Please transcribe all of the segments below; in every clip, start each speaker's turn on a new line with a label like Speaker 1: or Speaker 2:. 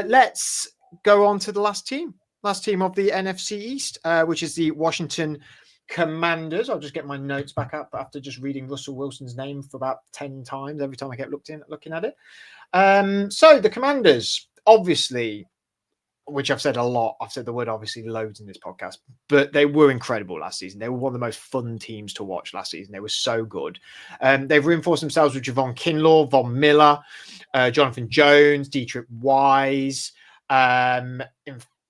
Speaker 1: Let's go on to the last team of the NFC East, which is the Washington Commanders. I'll just get my notes back up after just reading Russell Wilson's name for about 10 times every time I kept looking at it. So the Commanders, obviously, which I've said a lot. I've said the word obviously loads in this podcast, but they were incredible last season. They were one of the most fun teams to watch last season. They were so good. They've reinforced themselves with Javon Kinlaw, Von Miller, Jonathan Jones, Dietrich Wise. In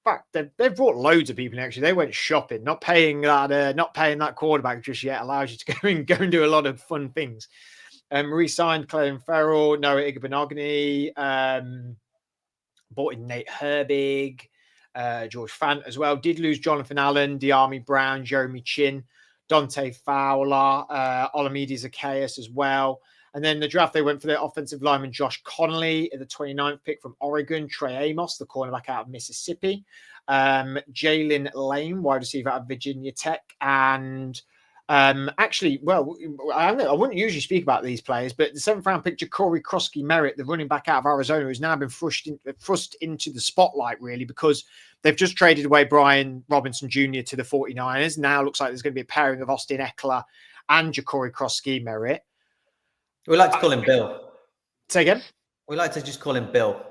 Speaker 1: fact, they've brought loads of people in. Actually, they went shopping. Not paying that quarterback just yet allows you to go and do a lot of fun things. Re-signed Clelin Ferrell, Noah Igbenogany, bought in Nate Herbig, George Fant as well. Did lose Jonathan Allen, De'Ami Brown, Jeremy Chin, Dante Fowler, Olamide Zacchaeus as well. And then the draft, they went for their offensive lineman Josh Connolly at the 29th pick from Oregon, Trey Amos, the cornerback out of Mississippi, Jalen Lane, wide receiver out of Virginia Tech, and actually, well, I wouldn't usually speak about these players, but the 7th round pick, Ja'Cory Krosky-Merritt, the running back out of Arizona, who's now been thrust into the spotlight, really, because they've just traded away Brian Robinson Jr. to the 49ers. Now looks like there's going to be a pairing of Austin Eckler and Ja'Cory Krosky-Merritt.
Speaker 2: We like to call him Bill.
Speaker 1: Say again?
Speaker 2: We like to just call him Bill.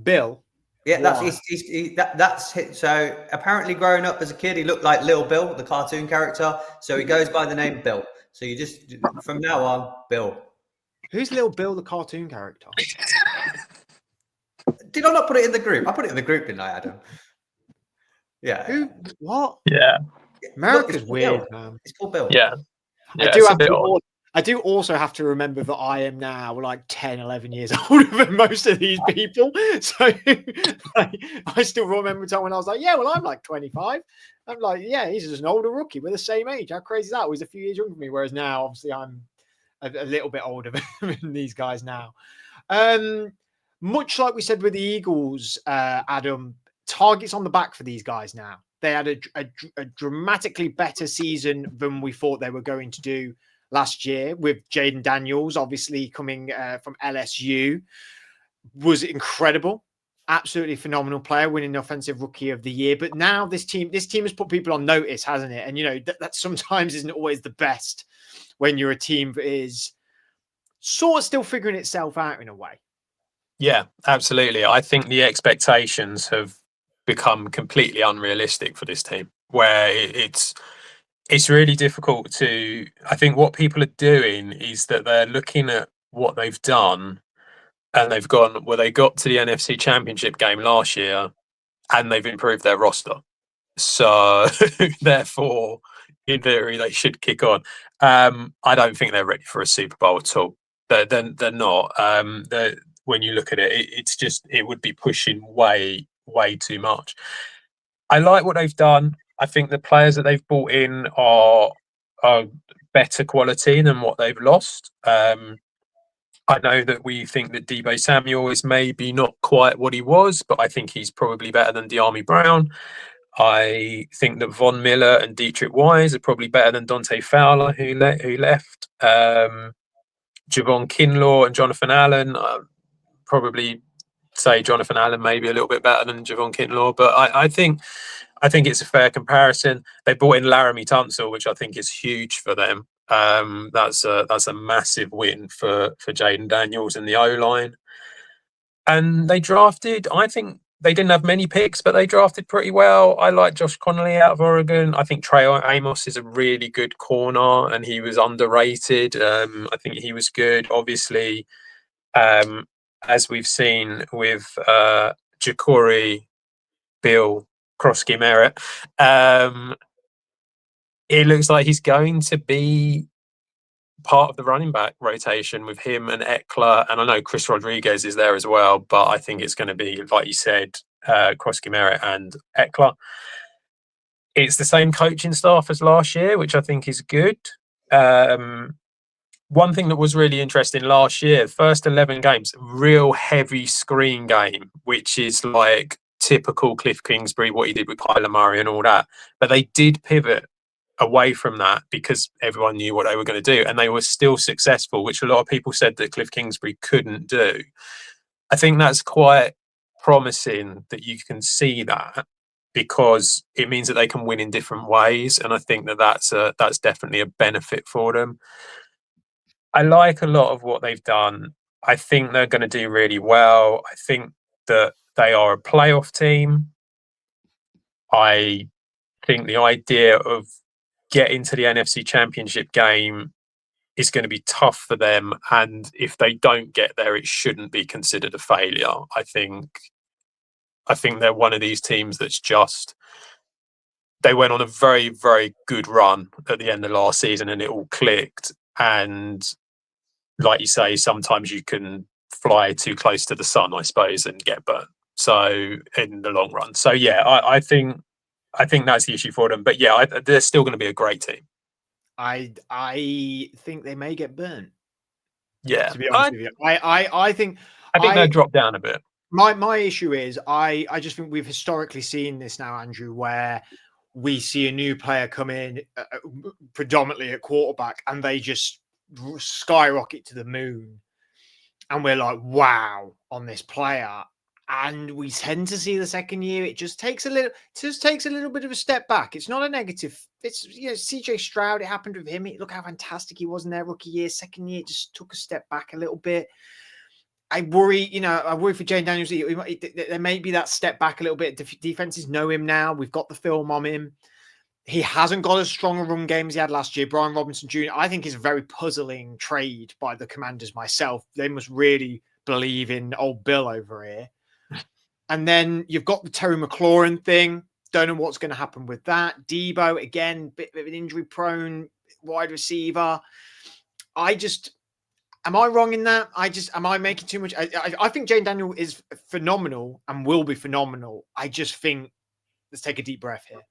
Speaker 1: Bill?
Speaker 2: Yeah, that's it. So apparently growing up as a kid, he looked like Little Bill, the cartoon character. So he goes by the name Bill. So you just, from now on, Bill.
Speaker 1: Who's Little Bill, the cartoon character?
Speaker 2: Did I not put it in the group? I put it in the group, didn't I, Adam? Yeah.
Speaker 1: Who? What?
Speaker 3: Yeah.
Speaker 1: America's weird, man.
Speaker 2: It's called Bill.
Speaker 3: Yeah.
Speaker 1: I do also have to remember that I am now like 10, 11 years older than most of these people. So I still remember a time when I was like, yeah, well, I'm like 25. I'm like, yeah, he's just an older rookie. We're the same age. How crazy is that? He was a few years younger than me. Whereas now, obviously, I'm a little bit older than these guys now. Much like we said with the Eagles, Adam, targets on the back for these guys now. They had a dramatically better season than we thought they were going to do last year, with Jaden Daniels obviously coming from LSU, was incredible. Absolutely phenomenal player, winning the Offensive Rookie of the Year. But now this team has put people on notice, hasn't it? And, you know, that sometimes isn't always the best when you're a team that is sort of still figuring itself out in a way.
Speaker 3: Yeah, absolutely. I think the expectations have become completely unrealistic for this team, where it's really difficult to, I think what people are doing is that they're looking at what they've done and they've gone, well, they got to the NFC Championship game last year and they've improved their roster. So therefore, in theory, they should kick on. I don't think they're ready for a Super Bowl at all. They're not. When you look at it, it's just, it would be pushing way too much. I like what they've done. I think the players that they've brought in are better quality than what they've lost. I know that we think that Deebo Samuel is maybe not quite what he was, but I think he's probably better than De'Ami Brown. I think that Von Miller and Dietrich Wise are probably better than Dante Fowler, who left. Javon Kinlaw and Jonathan Allen, probably say Jonathan Allen maybe a little bit better than Javon Kinlaw, but I think it's a fair comparison. They brought in Laramie Tunsil, which I think is huge for them. That's a massive win for Jaden Daniels and the O-line. And they drafted, I think they didn't have many picks, but they drafted pretty well. I like Josh Connolly out of Oregon. I think Trey Amos is a really good corner and he was underrated. I think he was good. Obviously, as we've seen with Ja'Cory Bill Krosky-Merritt, it looks like he's going to be part of the running back rotation with him and Eckler. And I know Chris Rodriguez is there as well, but I think it's going to be, like you said, Krosky-Merritt and Eckler. It's the same coaching staff as last year, which I think is good. One thing that was really interesting last year, first 11 games, real heavy screen game, which is like typical Cliff Kingsbury, what he did with Kyler Murray and all that. But they did pivot away from that because everyone knew what they were going to do and they were still successful, which a lot of people said that Cliff Kingsbury couldn't do. I think that's quite promising that you can see that, because it means that they can win in different ways, and I think that that's definitely a benefit for them. I like a lot of what they've done. I think they're going to do really well. I think that they are a playoff team. I think the idea of getting to the NFC Championship game is going to be tough for them, and if they don't get there, it shouldn't be considered a failure. I think they're one of these teams that's just, they went on a very, very good run at the end of last season and it all clicked. And like you say, sometimes you can fly too close to the sun, I suppose, and get burnt. So in the long run, so yeah, I think that's the issue for them. But yeah, they're still going to be a great team.
Speaker 1: I think they may get burnt.
Speaker 3: Yeah,
Speaker 1: to be honest with you, I think
Speaker 3: they'll drop down a bit.
Speaker 1: My issue is I just think we've historically seen this now, Andrew, where we see a new player come in predominantly at quarterback and they just skyrocket to the moon. And we're like, wow, on this player. And we tend to see the second year, it just takes a little bit of a step back. It's not a negative. It's, CJ Stroud, it happened with him. Look how fantastic he was in their rookie year. Second year, it just took a step back a little bit. I worry for Jane Daniels. There may be that step back a little bit. Defenses know him now. We've got the film on him. He hasn't got as strong a run game as he had last year. Brian Robinson Jr., I think, is a very puzzling trade by the Commanders myself. They must really believe in old Bill over here. And then you've got the Terry McLaurin thing. Don't know what's going to happen with that. Debo, again, bit of an injury-prone wide receiver. Am I wrong in that? Am I making too much? I think Jane Daniel is phenomenal and will be phenomenal. I just think, let's take a deep breath here.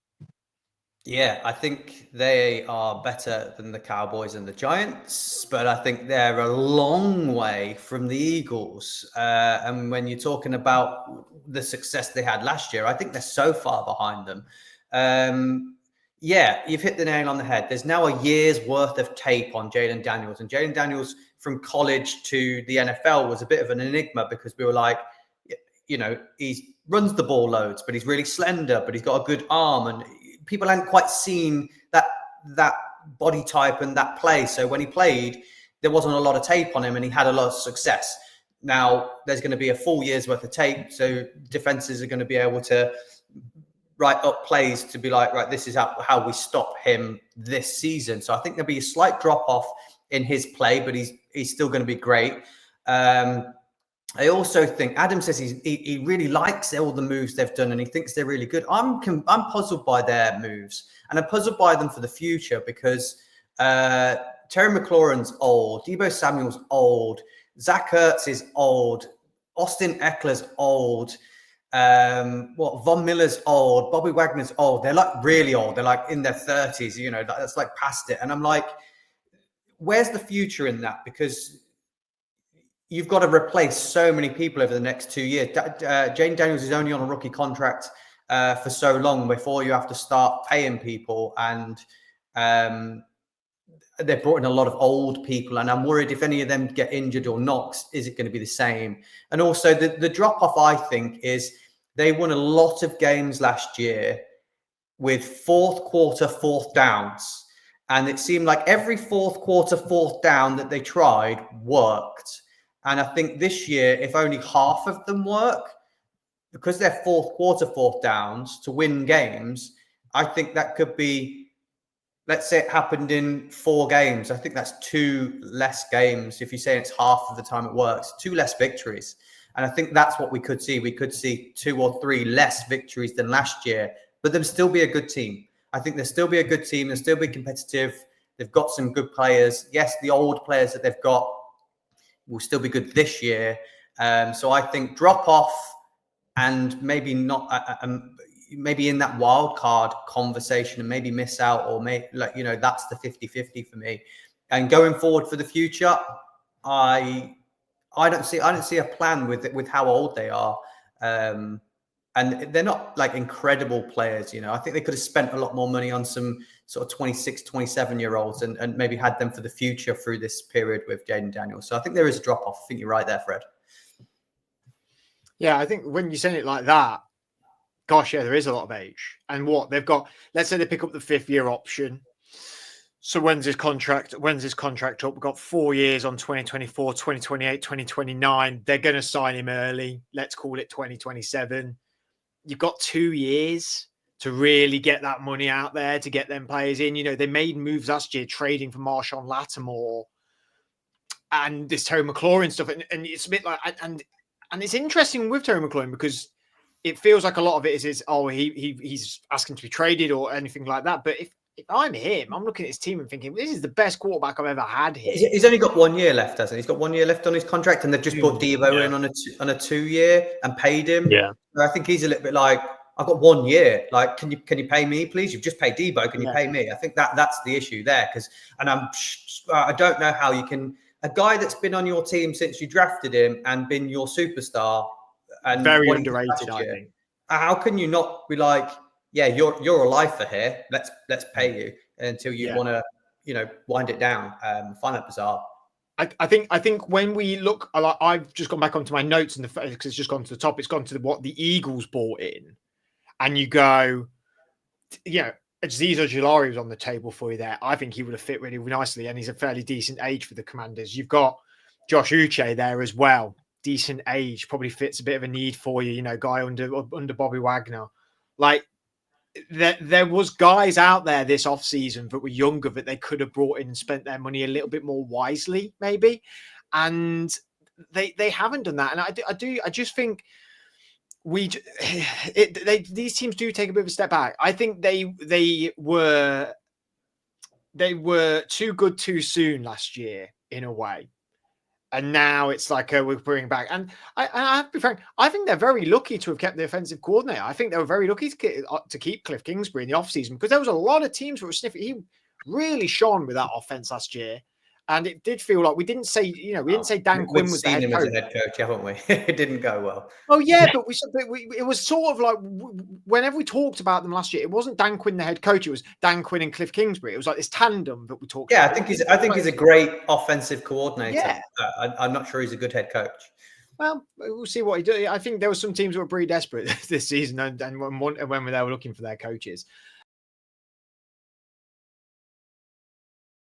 Speaker 2: Yeah, I think they are better than the Cowboys and the Giants, but I think they're a long way from the Eagles. And when you're talking about the success they had last year, I think they're so far behind them. Yeah, you've hit the nail on the head. There's now a year's worth of tape on Jayden Daniels, and Jayden Daniels from college to the NFL was a bit of an enigma because we were like, he runs the ball loads, but he's really slender, but he's got a good arm, and people hadn't quite seen that body type and that play. So when he played, there wasn't a lot of tape on him and he had a lot of success. Now there's going to be a full year's worth of tape. So defenses are going to be able to write up plays to be like, right, this is how we stop him this season. So I think there'll be a slight drop off in his play, but he's still going to be great. I also think Adam says he really likes all the moves they've done and he thinks they're really good. I'm puzzled by their moves, and I'm puzzled by them for the future because Terry McLaurin's old, Deebo Samuel's old, Zach Ertz is old, Austin Eckler's old, Von Miller's old, Bobby Wagner's old. They're like really old. They're like in their 30s. That's like past it. And I'm like, where's the future in that? Because you've got to replace so many people over the next 2 years. Jane Daniels is only on a rookie contract for so long before you have to start paying people. And they've brought in a lot of old people. And I'm worried if any of them get injured or not, is it going to be the same? And also the drop-off, I think, is they won a lot of games last year with fourth quarter, fourth downs. And it seemed like every fourth quarter, fourth down that they tried worked. And I think this year, if only half of them work, because they're fourth quarter, fourth downs to win games, I think that could be, let's say it happened in 4 games. I think that's 2 less games. If you say it's half of the time it works, 2 less victories. And I think that's what we could see. We could see 2 or 3 less victories than last year, but they'll still be a good team. I think they'll still be a good team. They'll still be competitive. They've got some good players. Yes, the old players that they've got will still be good this year. So I think drop off and maybe not, maybe in that wild card conversation and maybe miss out, or that's the 50-50 for me. And going forward for the future, I don't see a plan with how old they are. And they're not like incredible players, I think they could have spent a lot more money on some sort of 26, 27-year-olds and maybe had them for the future through this period with Jayden Daniels. So I think there is a drop-off. I think you're right there, Fred.
Speaker 1: Yeah, I think when you say it like that, gosh, yeah, there is a lot of age. And what they've got, let's say they pick up the 5th-year option. So when's his contract up? We've got 4 years on 2024, 2028, 2029. They're going to sign him early. Let's call it 2027. You've got 2 years to really get that money out there, to get them players in. You know, they made moves last year trading for Marshawn Lattimore and this Terry McLaurin stuff. And it's a bit like, and it's interesting with Terry McLaurin because it feels like a lot of it is he's asking to be traded or anything like that. But if I'm him, I'm looking at his team and thinking, this is the best quarterback I've ever had here.
Speaker 2: He's only got 1 year left, hasn't he? He's got 1 year left on his contract, and they've just brought Devo in on a 2 year and paid him.
Speaker 3: Yeah,
Speaker 2: so I think he's a little bit like, I've got 1 year. Like, can you pay me, please? You've just paid Devo. Can you pay me? I think that's the issue there. I don't know how you can, a guy that's been on your team since you drafted him and been your superstar and
Speaker 1: very underrated, I think.
Speaker 2: How can you not be like, yeah, you're a lifer here. Let's pay you until you want to, wind it down. Find that bizarre.
Speaker 1: I think when we look, I've just gone back onto my notes and because it's just gone to the top. It's gone to what the Eagles bought in, and you go, Azeez Ojulari was on the table for you there. I think he would have fit really nicely, and he's a fairly decent age for the Commanders. You've got Josh Uche there as well. Decent age, probably fits a bit of a need for you, guy under Bobby Wagner. Like there was guys out there this offseason that were younger that they could have brought in and spent their money a little bit more wisely, maybe. And they haven't done that. And I just think these teams do take a bit of a step back. I think they were too good too soon last year in a way. And now it's like we're bringing back. And I have to be frank, I think they're very lucky to have kept the offensive coordinator. I think they were very lucky to keep Cliff Kingsbury in the offseason because there was a lot of teams that were sniffing. He really shone with that offense last year. And it did feel like we didn't say Dan Quinn was the head coach.
Speaker 2: As a head coach, haven't we? It didn't go well.
Speaker 1: Oh yeah, but it was sort of like whenever we talked about them last year, it wasn't Dan Quinn the head coach; it was Dan Quinn and Cliff Kingsbury. It was like this tandem that we talked.
Speaker 2: Yeah,
Speaker 1: about.
Speaker 2: I think he's a great offensive coordinator.
Speaker 1: Yeah.
Speaker 2: I'm not sure he's a good head coach.
Speaker 1: Well, we'll see what he does. I think there were some teams that were pretty desperate this season, and when they were looking for their coaches.